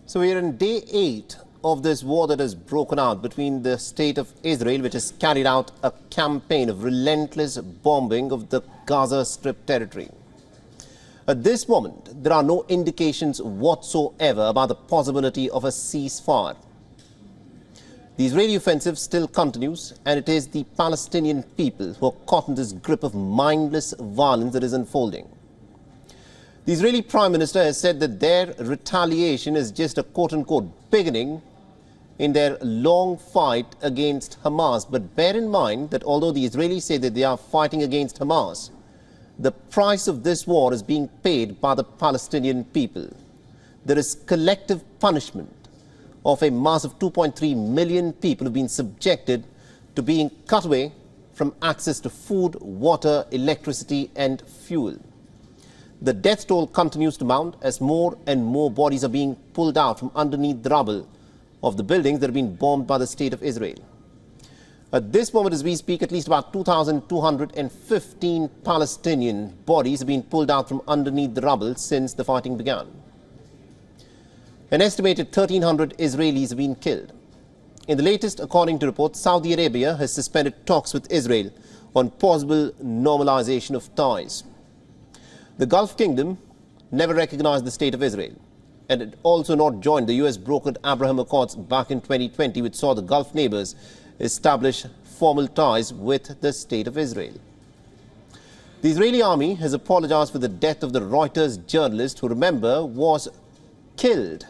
So we are in day 8 of this war that has broken out between the state of Israel, which has carried out a campaign of relentless bombing of the Gaza Strip territory. At this moment, there are no indications whatsoever about the possibility of a ceasefire. The Israeli offensive still continues, and it is the Palestinian people who are caught in this grip of mindless violence that is unfolding. The Israeli Prime Minister has said that their retaliation is just a quote-unquote beginning in their long fight against Hamas. But bear in mind that although the Israelis say that they are fighting against Hamas, the price of this war is being paid by the Palestinian people. There is collective punishment of a mass of 2.3 million people who have been subjected to being cut away from access to food, water, electricity and fuel. The death toll continues to mount as more and more bodies are being pulled out from underneath the rubble of the buildings that have been bombed by the state of Israel. At this moment as we speak, at least about 2,215 Palestinian bodies have been pulled out from underneath the rubble since the fighting began. An estimated 1,300 Israelis have been killed. In the latest, according to reports, Saudi Arabia has suspended talks with Israel on possible normalization of ties. The Gulf Kingdom never recognized the state of Israel, and it also not joined the US brokered Abraham Accords back in 2020, which saw the Gulf neighbors establish formal ties with the state of Israel. The Israeli army has apologized for the death of the Reuters journalist who, remember, was killed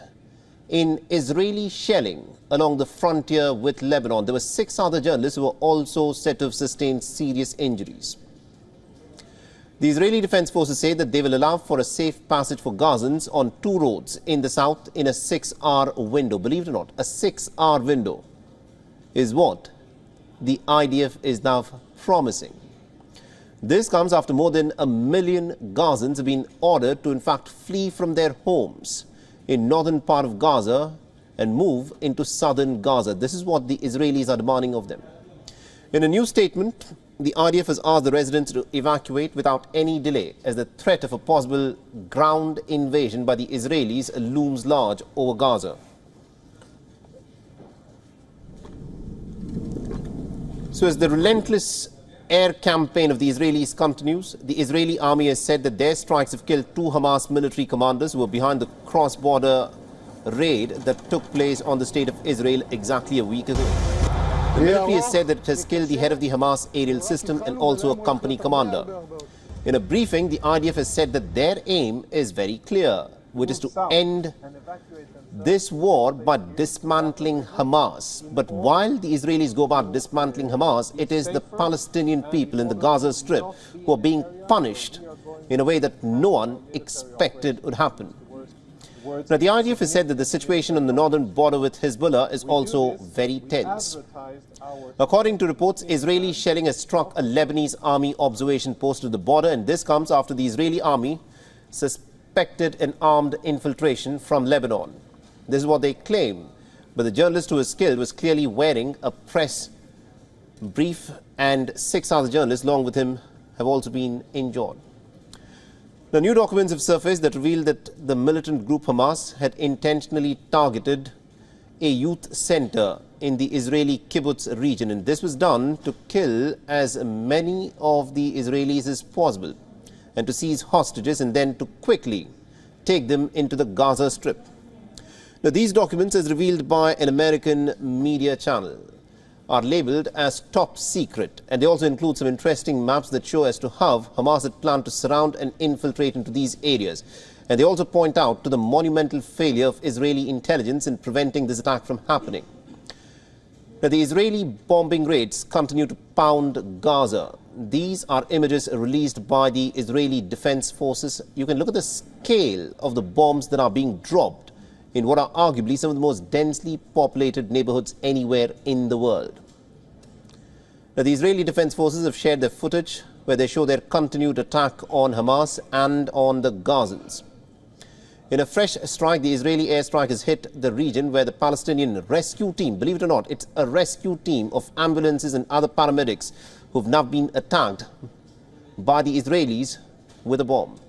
in Israeli shelling along the frontier with Lebanon. There were 6 other journalists who were also said to have sustained serious injuries. The Israeli Defense Forces say that they will allow for a safe passage for Gazans on 2 roads in the south in a 6-hour window. Believe it or not, a 6-hour window is what the IDF is now promising. This comes after more than 1 million Gazans have been ordered to in fact flee from their homes in northern part of Gaza and move into southern Gaza. This is what the Israelis are demanding of them. In a new statement, the IDF has asked the residents to evacuate without any delay as the threat of a possible ground invasion by the Israelis looms large over Gaza. So as the relentless air campaign of the Israelis continues, the Israeli army has said that their strikes have killed 2 Hamas military commanders who were behind the cross-border raid that took place on the state of Israel exactly a week ago. The military has said that it has killed the head of the Hamas aerial system and also a company commander. In a briefing, the IDF has said that their aim is very clear, which is to end this war by dismantling Hamas. But while the Israelis go about dismantling Hamas, it is the Palestinian people in the Gaza Strip who are being punished in a way that no one expected would happen. Now, the IDF has said that the situation on the northern border with Hezbollah is also very tense. According to reports, Israeli shelling has struck a Lebanese army observation post at the border, and this comes after the Israeli army suspected an armed infiltration from Lebanon. This is what they claim, but the journalist who was killed was clearly wearing a press brief, and 6 other journalists along with him have also been injured. The new documents have surfaced that reveal that the militant group Hamas had intentionally targeted a youth center in the Israeli kibbutz region, and this was done to kill as many of the Israelis as possible and to seize hostages and then to quickly take them into the Gaza Strip. Now, these documents, as revealed by an American media channel, are labeled as top secret, and they also include some interesting maps that show as to how Hamas had planned to surround and infiltrate into these areas. And they also point out to the monumental failure of Israeli intelligence in preventing this attack from happening. Now, the Israeli bombing raids continue to pound Gaza. These are images released by the Israeli Defense Forces. You can look at the scale of the bombs that are being dropped in what are arguably some of the most densely populated neighborhoods anywhere in the world. Now, the Israeli Defense Forces have shared their footage where they show their continued attack on Hamas and on the Gazans. In a fresh strike, the Israeli airstrike has hit the region where the Palestinian rescue team, believe it or not, it's a rescue team of ambulances and other paramedics who have now been attacked by the Israelis with a bomb.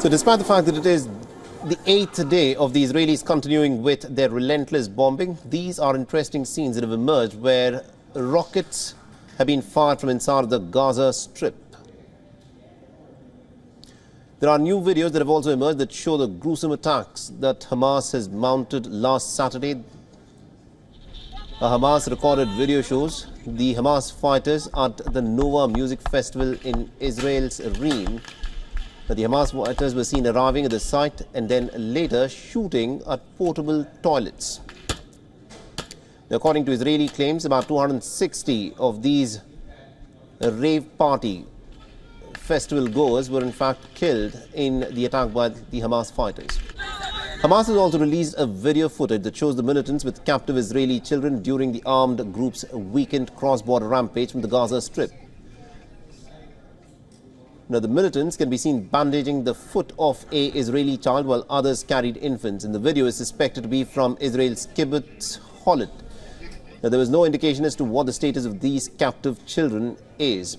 So despite the fact that it is the 8th day of the Israelis continuing with their relentless bombing, these are interesting scenes that have emerged where rockets have been fired from inside the Gaza Strip. There are new videos that have also emerged that show the gruesome attacks that Hamas has mounted last Saturday. A Hamas recorded video shows the Hamas fighters at the Nova Music Festival in Israel's Reem. The Hamas fighters were seen arriving at the site and then later shooting at portable toilets. According to Israeli claims, about 260 of these rave party festival goers were in fact killed in the attack by the Hamas fighters. Hamas has also released a video footage that shows the militants with captive Israeli children during the armed group's weekend cross-border rampage from the Gaza Strip. Now, the militants can be seen bandaging the foot of a Israeli child while others carried infants. And the video is suspected to be from Israel's kibbutz Holet. Now, there was no indication as to what the status of these captive children is.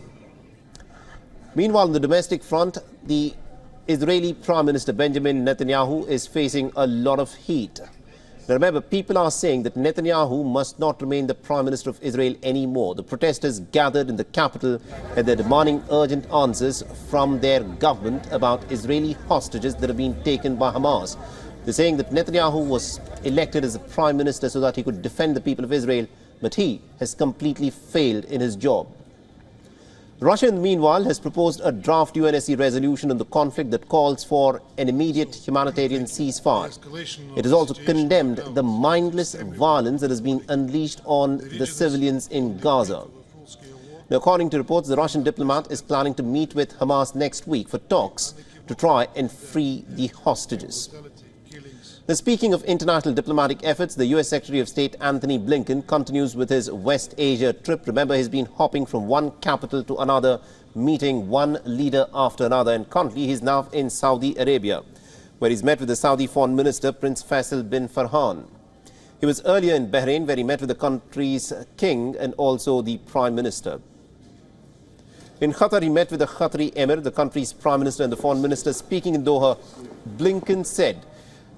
Meanwhile, on the domestic front, the Israeli Prime Minister Benjamin Netanyahu is facing a lot of heat. Now remember, people are saying that Netanyahu must not remain the Prime Minister of Israel anymore. The protesters gathered in the capital and they're demanding urgent answers from their government about Israeli hostages that have been taken by Hamas. They're saying that Netanyahu was elected as the Prime Minister so that he could defend the people of Israel, but he has completely failed in his job. Russia, meanwhile, has proposed a draft UNSC resolution on the conflict that calls for an immediate humanitarian ceasefire. It has also condemned the mindless violence that has been unleashed on the civilians in Gaza. Now, according to reports, the Russian diplomat is planning to meet with Hamas next week for talks to try and free the hostages. Now, speaking of international diplomatic efforts, the U.S. Secretary of State Antony Blinken continues with his West Asia trip. Remember, he's been hopping from one capital to another, meeting one leader after another. And currently, he's now in Saudi Arabia, where he's met with the Saudi Foreign Minister, Prince Faisal bin Farhan. He was earlier in Bahrain, where he met with the country's king and also the Prime Minister. In Qatar, he met with the Qatari Emir, the country's Prime Minister and the Foreign Minister. Speaking in Doha, Blinken said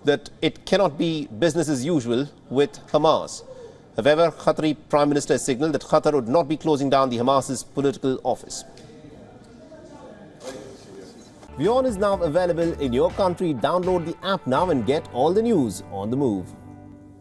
that it cannot be business as usual with Hamas. However, Qatari Prime Minister signaled that Qatar would not be closing down the Hamas's political office. WION is now available in your country. Download the app now and get all the news on the move.